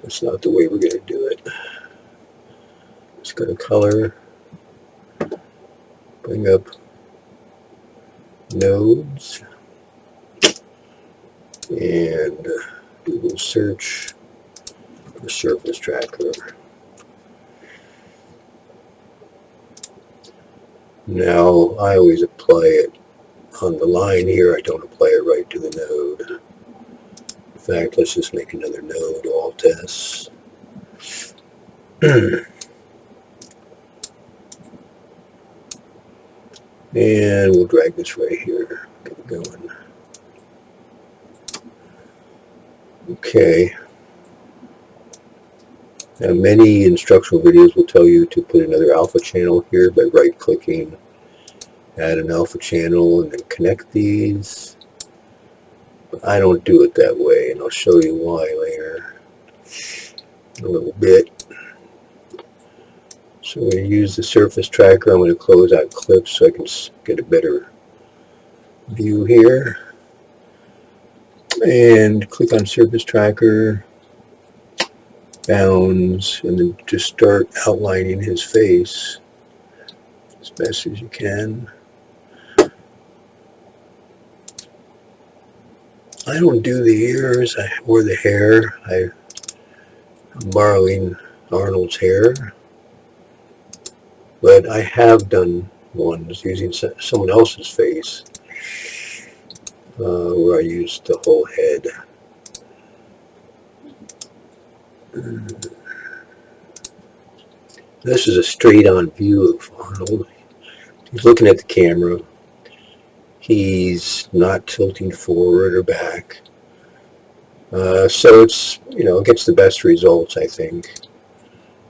That's not the way we're going to do it. Just go to color, bring up nodes, and Google search for surface tracker. Now I always apply it on the line here. I don't apply it right to the node. In fact, let's just make another node, Alt S. And we'll drag this right here. Get it going. Okay. Now many instructional videos will tell you to put another alpha channel here by right-clicking, add an alpha channel, and then connect these. But I don't do it that way, and I'll show you why later in a little bit. So I'm going to use the surface tracker. I'm going to close out clips so I can get a better view here. And click on surface tracker, bounds, and then just start outlining his face as best as you can. I don't do the ears or the hair. I'm borrowing Arnold's hair. But I have done ones using someone else's face where I used the whole head. This is a straight-on view of Arnold. He's looking at the camera. He's not tilting forward or back. So it's, it gets the best results, I think,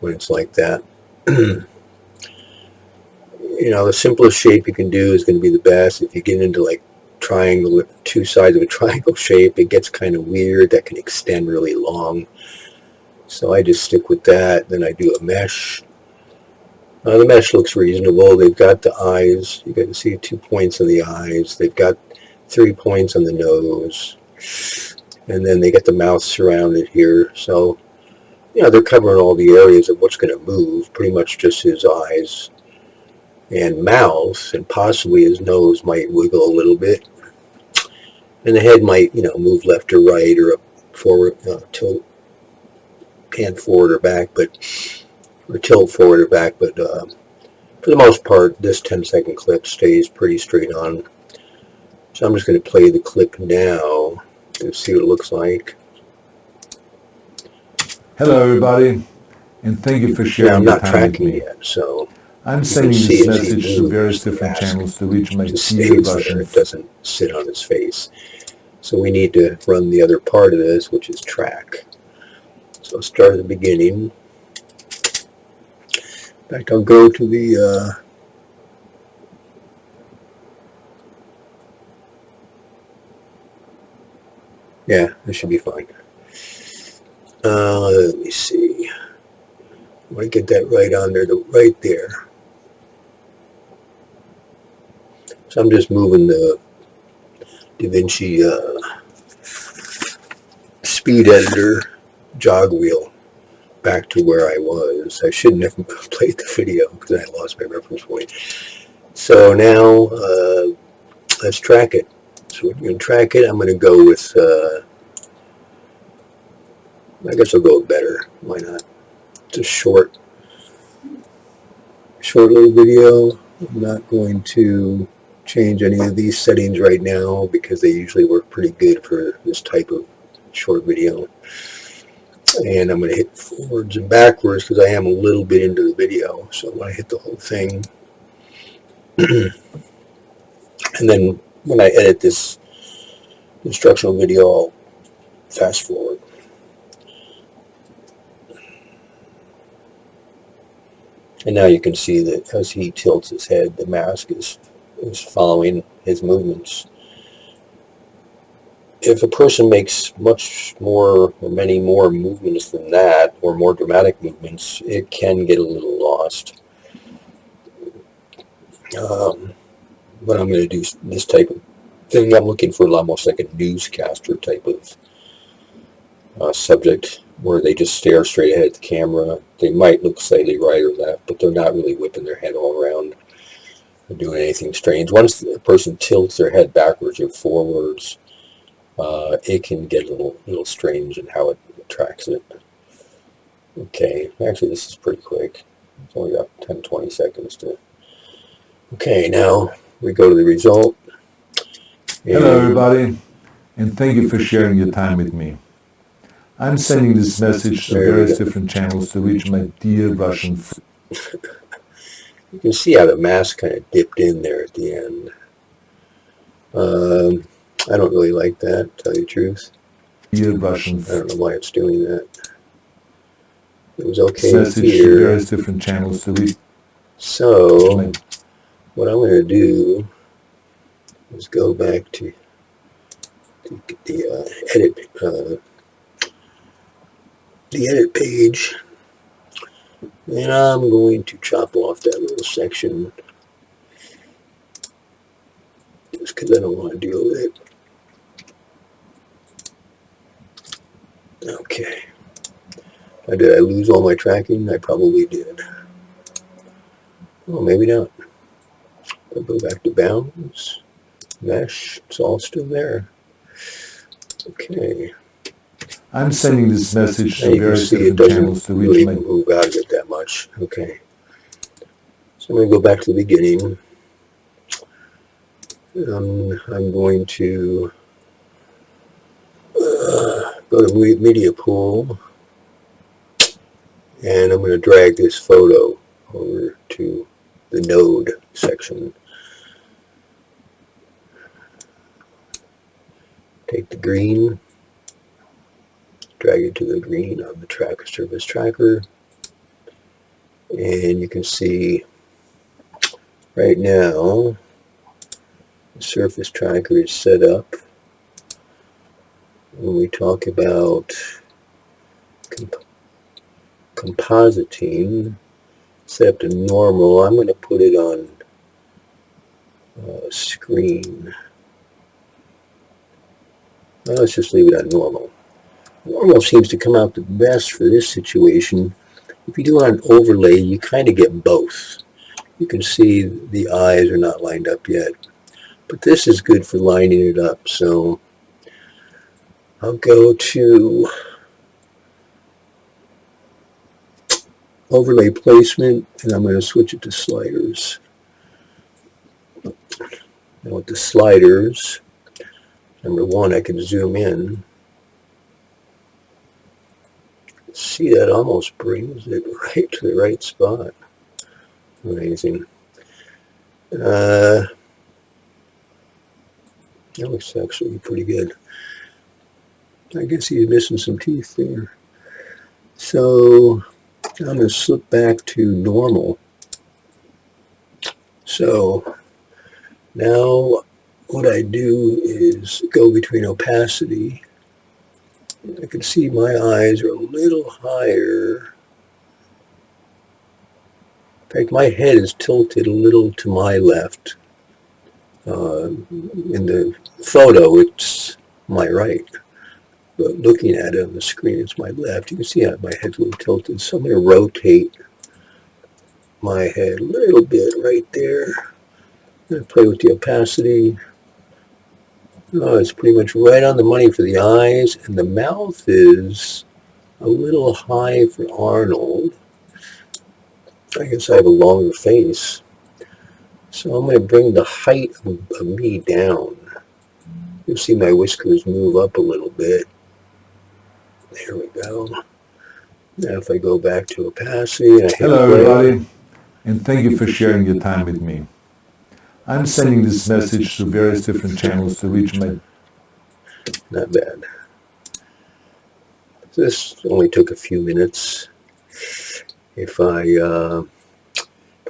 when it's like that. The simplest shape you can do is going to be the best. If you get into like triangle, two sides of a triangle shape, it gets kind of weird. That can extend really long. So I just stick with that. Then I do a mesh. The mesh looks reasonable. They've got the eyes. You got to see 2 points on the eyes. They've got 3 points on the nose. And then they get the mouth surrounded here. So, they're covering all the areas of what's going to move. Pretty much just his eyes and mouth, and possibly his nose might wiggle a little bit. And the head might, move left or right or up forward, tilt, hand forward or back, or tilt forward or back, but for the most part, this 10-second clip stays pretty straight on. So I'm just going to play the clip now and see what it looks like. Hello, everybody, and thank you for sharing now, I'm your not time tracking with me. yet, so I'm sending this message to various different channels to reach my senior Russians. It doesn't sit on his face. So we need to run the other part of this, which is track. So I'll start at the beginning. In fact, I'll go to the yeah, this should be fine. Let me see. I want to get that right on there, right there. So I'm just moving the DaVinci speed editor jog wheel back to where I was. I shouldn't have played the video because I lost my reference point. So now let's track it. So we're going to track it. I'm going to go with, I guess I'll go with better. Why not? It's a short little video. I'm not going to change any of these settings right now because they usually work pretty good for this type of short video. And I'm going to hit forwards and backwards because I am a little bit into the video. So I want to hit the whole thing. And then when I edit this instructional video, I'll fast forward. And now you can see that as he tilts his head, the mask is following his movements. If a person makes much more or many more movements than that, or more dramatic movements, it can get a little lost. But I'm going to do this type of thing. I'm looking for almost like a newscaster type of subject where they just stare straight ahead at the camera. They might look slightly right or left, but they're not really whipping their head all around or doing anything strange. Once the person tilts their head backwards or forwards, it can get a little strange in how it tracks it. Okay, actually this is pretty quick. It's only got 10-20 seconds to... Okay, now we go to the result. Hello everybody, and thank you for sharing your time with me. I'm sending this message to various different channels to reach my dear Russian friends. You can see how the mask kind of dipped in there at the end. I don't really like that, to tell you the truth. Dear Russian I don't know why it's doing that. It was okay message here. to various different channels to reach. So, what I'm going to do is go back to the edit page, and I'm going to chop off that little section just because I don't want to deal with it. Okay. Did I lose all my tracking? I probably did. Oh, maybe not. I'll go back to bounds, mesh, it's all still there. Okay. I'm sending this message to various different channels to reach really move out of it that much. Okay. So I'm going to go back to the beginning. I'm going to go to media pool, and I'm going to drag this photo over to the node section. Take the green, drag it to the green on the surface tracker, and you can see right now the surface tracker is set up. When we talk about compositing, set up to normal, I'm going to put it on screen. Well, let's just leave it on normal. Normal seems to come out the best for this situation. If you do an overlay, you kind of get both. You can see the eyes are not lined up yet, but this is good for lining it up. So I'll go to overlay placement, and I'm going to switch it to sliders. Now with the sliders, number one, I can zoom in. See, that almost brings it right to the right spot. Amazing. That looks actually pretty good. I guess he's missing some teeth there. So I'm going to slip back to normal. So now what I do is go between opacity. I can see my eyes are a little higher. In fact, my head is tilted a little to my left. In the photo, it's my right. But looking at it on the screen, it's my left. You can see how my head's a little tilted. So I'm going to rotate my head a little bit right there. I'm going to play with the opacity. Oh, it's pretty much right on the money for the eyes, and the mouth is a little high for Arnold. I guess I have a longer face. So I'm going to bring the height of me down. You'll see my whiskers move up a little bit. There we go. Now if I go back to opacity, and I Hello everybody, and thank you for sharing your time with me. I'm sending this message to various different channels to reach my... Not bad. This only took a few minutes. If I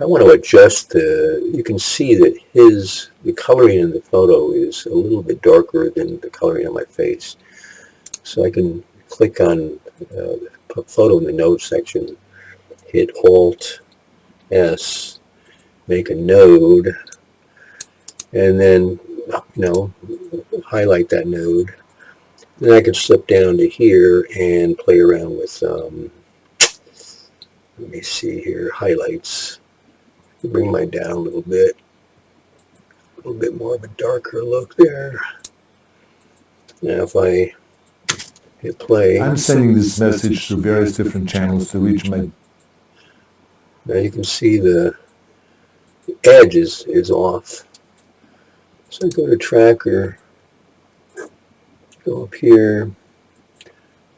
want to adjust you can see that the coloring in the photo is a little bit darker than the coloring on my face. So I can click on the photo in the node section, hit Alt-S, make a node, and then, highlight that node. Then I can slip down to here and play around with, let me see here, highlights. Bring mine down a little bit more of a darker look there. Now if I hit play. I'm sending this message to various different channels to reach my... Now you can see the edge is off. So I go to tracker, go up here.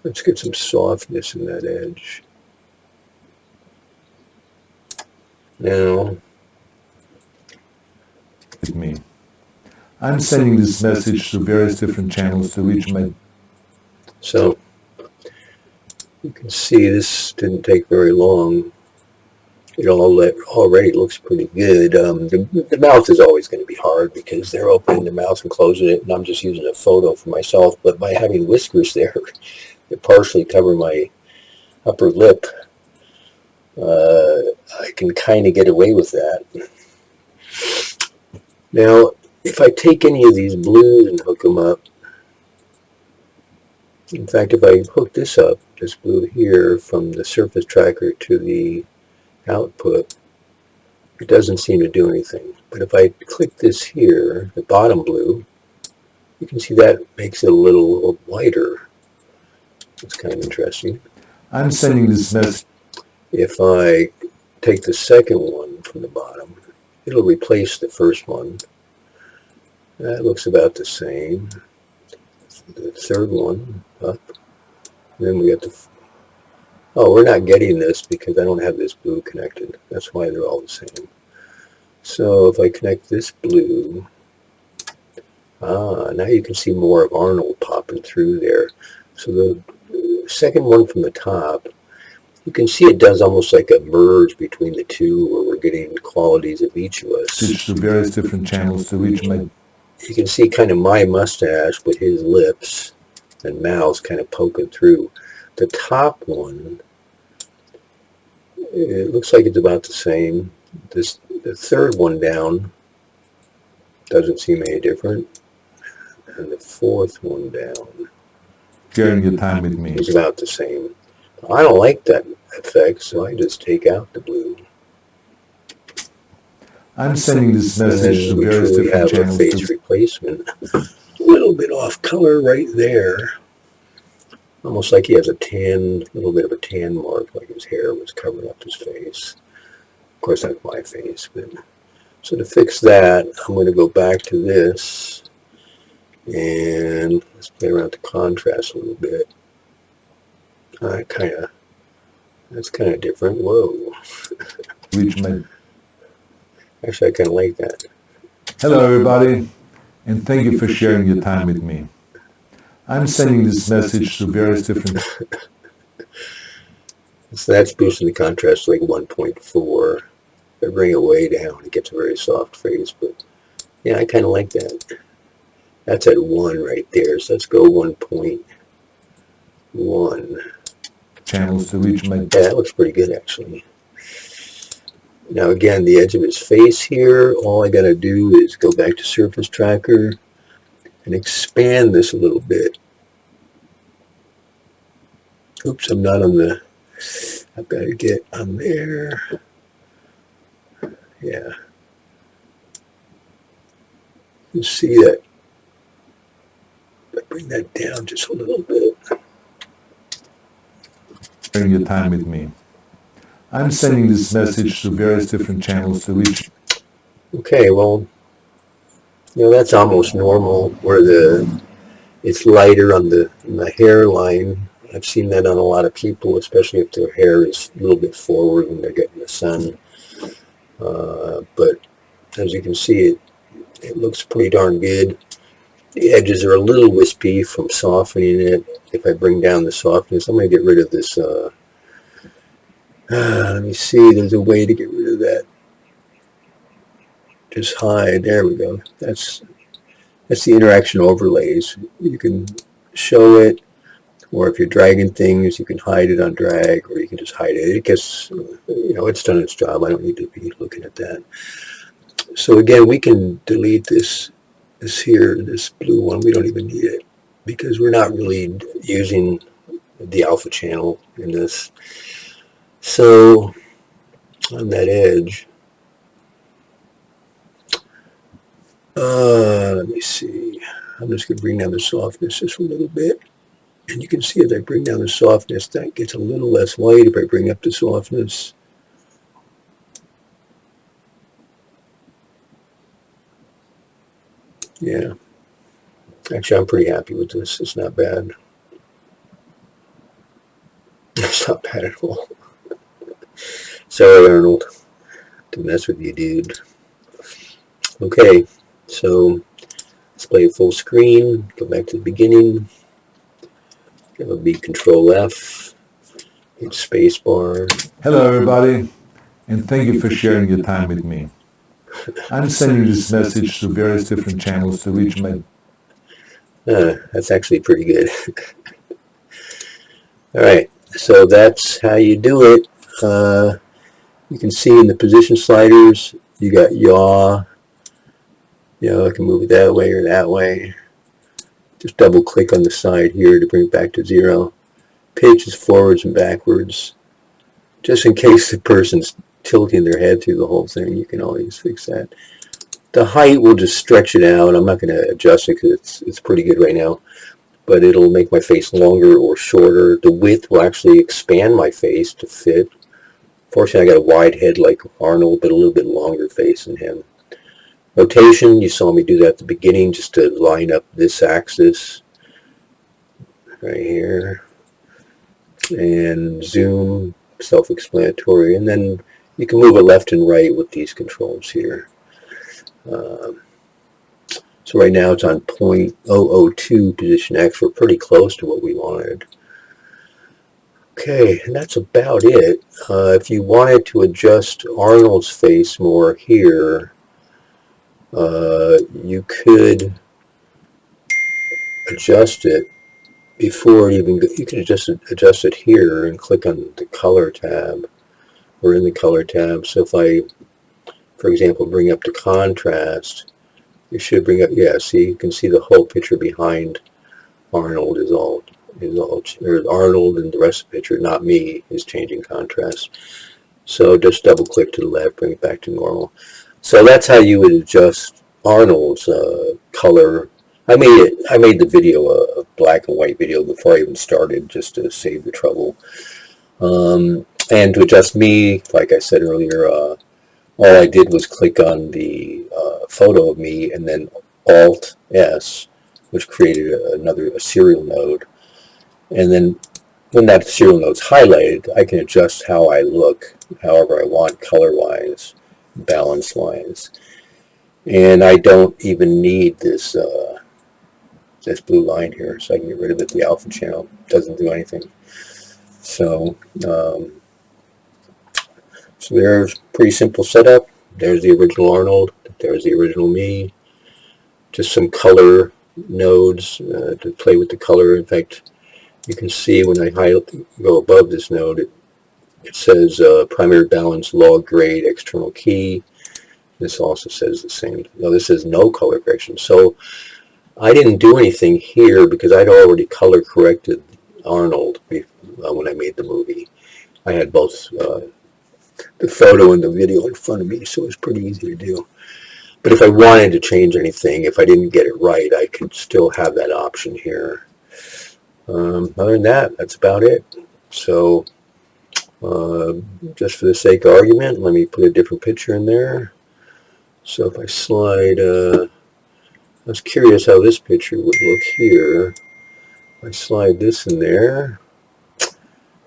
Let's get some softness in that edge. Now, me. I'm sending this message to various different channels to reach my... So you can see this didn't take very long. It already looks pretty good. The mouth is always going to be hard because they're opening the mouth and closing it, and I'm just using a photo for myself. But by having whiskers there, they partially cover my upper lip. I can kind of get away with that. Now, if I take any of these blues and hook them up, in fact, if I hook this up, this blue here, from the surface tracker to the output, it doesn't seem to do anything. But if I click this here, the bottom blue, you can see that makes it a little whiter. It's kind of interesting. I'm sending this message. If I take the second one from the bottom, it'll replace the first one. That looks about the same. The third one up. Then we got the... Oh, we're not getting this because I don't have this blue connected. That's why they're all the same. So if I connect this blue, now you can see more of Arnold popping through there. So the second one from the top, you can see it does almost like a merge between the two, where we're getting qualities of each of us. Switch to various different channels to reach my... You can see kind of my mustache with his lips and mouth kind of poking through. The top one, it looks like it's about the same. The third one down doesn't seem any different. And the fourth one down, sharing your time with me, is about the same. I don't like that effect, so I just take out the blue. I'm sending this message to various different channels. A face replacement. A little bit off color right there. Almost like he has a tan, little bit of a tan mark, like his hair was covering up his face. Of course, that's my face. But so to fix that, I'm going to go back to this. And let's play around with the contrast a little bit. That's kind of different. Whoa. Actually, I kind of like that. Hello, everybody, and thank you for sharing your time with me. I'm sending this message to various different... So that's boosting the contrast to like 1.4. If I bring it way down, it gets a very soft face. But yeah, I kind of like that. That's at 1 right there. So let's go 1.1. Channels to reach my... Yeah, that looks pretty good, actually. Now again, the edge of his face here, all I got to do is go back to Surface Tracker and expand this a little bit. Oops, I'm not on the... I've got to get on there. Yeah. You see that? I bring that down just a little bit. Sharing your time with me. I'm sending this message to various different channels to reach... Okay, well, that's almost normal, where it's lighter on the hairline. I've seen that on a lot of people, especially if their hair is a little bit forward when they're getting the sun. But as you can see, it looks pretty darn good. The edges are a little wispy from softening it. If I bring down the softness, I'm going to get rid of this... let me see, there's a way to get rid of that. Just hide, there we go. That's the interaction overlays. You can show it, or if you're dragging things, you can hide it on drag, or you can just hide it. It gets, it's done its job. I don't need to be looking at that. So again, we can delete this blue one. We don't even need it. because we're not really using the alpha channel in this. So on that edge, let me see. I'm just going to bring down the softness just a little bit. And you can see as I bring down the softness, that gets a little less white if I bring up the softness. Yeah. Actually, I'm pretty happy with this. It's not bad. It's not bad at all. Sorry, Arnold, to mess with you, dude. Okay, so let's play it full screen. Go back to the beginning. It'll be Control F, hit space bar. Hello, everybody, and thank you for sharing your time with me. I'm sending this message to various different channels to reach my... That's actually pretty good. All right, so that's how you do it. You can see in the position sliders, you got yaw. You know, I can move it that way or that way. Just double click on the side here to bring it back to 0. Pitch is forwards and backwards. Just in case the person's tilting their head through the whole thing, you can always fix that. The height will just stretch it out. I'm not going to adjust it because it's pretty good right now. But it'll make my face longer or shorter. The width will actually expand my face to fit. Fortunately, I got a wide head like Arnold, but a little bit longer face than him. Rotation, you saw me do that at the beginning just to line up this axis right here. And zoom, self-explanatory. And then you can move it left and right with these controls here. So right now it's on 0.002 position X. We're pretty close to what we wanted. Okay, and that's about it. If you wanted to adjust Arnold's face more here, you could adjust it before it even you can adjust it here and click on the color tab or in the color tab. So if I, for example, bring up the contrast, you should bring up, yeah, see, you can see the whole picture behind Arnold is all, or Arnold and the rest of the picture, not me, is changing contrast. So just double click to the left, bring it back to normal. So that's how you would adjust Arnold's color. I made the video a black and white video before I even started, just to save the trouble. And to adjust me, like I said earlier, all I did was click on the photo of me and then Alt S, which created a serial node. And then when that serial node is highlighted, I can adjust how I look, however I want, color-wise, balance-wise. And I don't even need this this blue line here, so I can get rid of it. The alpha channel doesn't do anything. So, so there's a pretty simple setup. There's the original Arnold. There's the original me. Just some color nodes to play with the color. In fact, you can see when I go above this node, it says primary balance, log grade, external key. This also says the same. No, this says no color correction. So I didn't do anything here because I'd already color corrected Arnold when I made the movie. I had both the photo and the video in front of me, so it was pretty easy to do. But if I wanted to change anything, if I didn't get it right, I could still have that option here. Other than that, that's about it. So just for the sake of argument, let me put a different picture in there. So if I slide, I was curious how this picture would look here. I slide this in there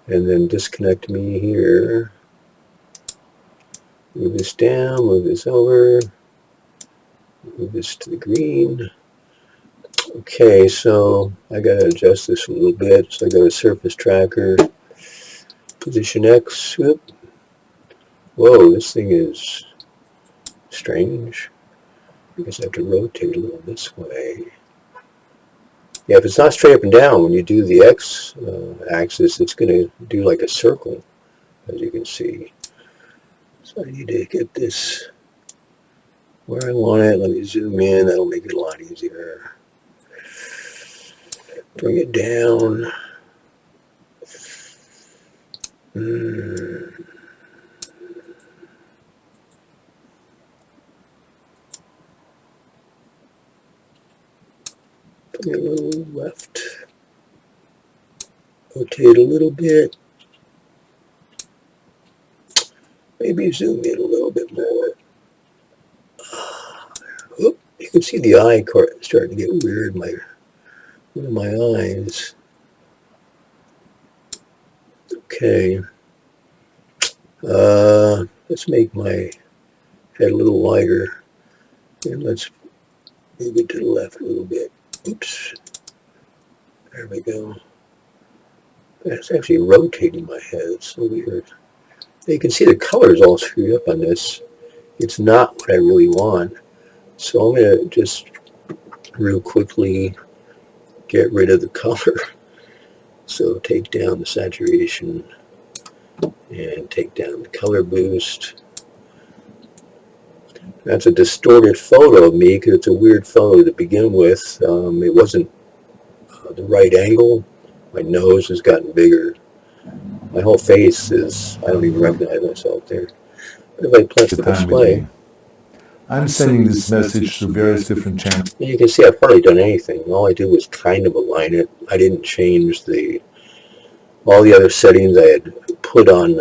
and then disconnect me here. Move this down, move this over, move this to the green. Okay, so I got to adjust this a little bit. So I go to Surface Tracker, Position X. Whoop. Whoa, this thing is strange. I guess I have to rotate a little this way. Yeah, if it's not straight up and down, when you do the X axis, it's going to do like a circle, as you can see. So I need to get this where I want it. Let me zoom in. That'll make it a lot easier. Bring it down. Bring it a little left. Rotate a little bit. Maybe zoom in a little bit more. Oop, you can see the eye starting to get weird. One of my eyes. Okay. Let's make my head a little wider. And let's move it to the left a little bit. Oops. There we go. It's actually rotating my head. It's so weird. You can see the colors all screwed up on this. It's not what I really want. So I'm going to just real quickly get rid of the color. So take down the saturation and take down the color boost. That's a distorted photo of me because it's a weird photo to begin with. It wasn't the right angle. My nose has gotten bigger. My whole face is, I don't even recognize myself there. But if I press the display, I'm sending this message to various different channels. You can see I've hardly done anything. All I did was kind of align it. I didn't change all the other settings I had put on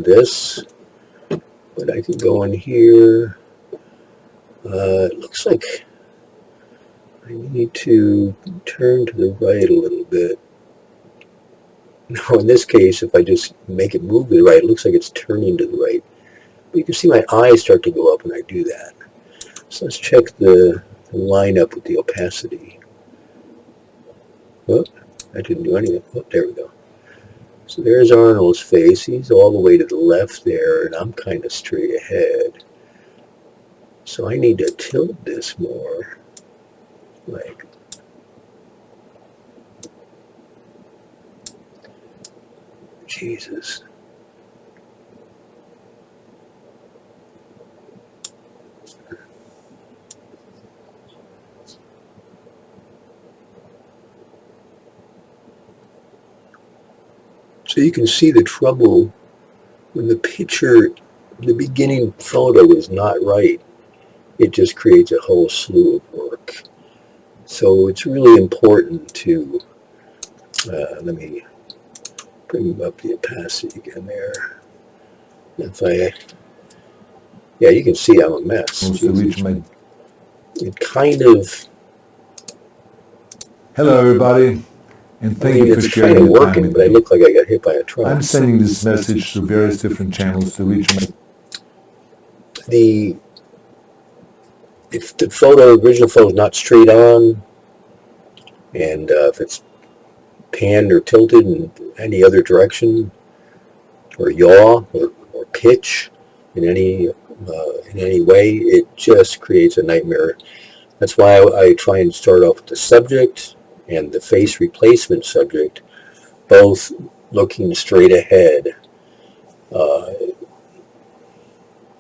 this. But I can go in here. It looks like I need to turn to the right a little bit. Now in this case, if I just make it move to the right, it looks like it's turning to the right. But you can see my eyes start to go up when I do that. So let's check the line up with the opacity. Oh, that didn't do anything. Oh, there we go. So there's Arnold's face. He's all the way to the left there, and I'm kind of straight ahead. So I need to tilt this more. Like, Jesus. So you can see the trouble when the picture, the beginning photo is not right. It just creates a whole slew of work. So it's really important to, let me bring up the opacity again there. Yeah, you can see I'm a mess. It kind of... Hello everybody, and thank you for sharing your time. It's kind of working, but I look like I got hit by a truck. I'm sending this message to various different channels to reach my... If the original photo is not straight on, and if it's panned or tilted in any other direction, or yaw, or pitch in any way, it just creates a nightmare. That's why I try and start off with the subject and the face replacement subject, both looking straight ahead.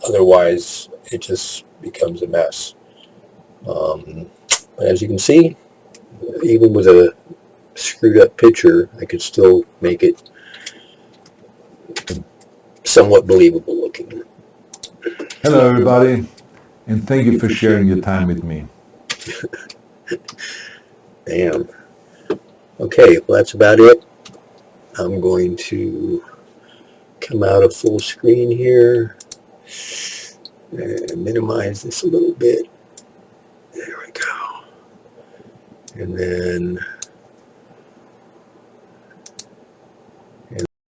Otherwise, it just becomes a mess. But as you can see, even with a screwed up picture, I could still make it somewhat believable looking. Hello everybody, and thank you for sharing your time with me. Damn. Okay, well that's about it. I'm going to come out of full screen here and minimize this a little bit. There we go. And then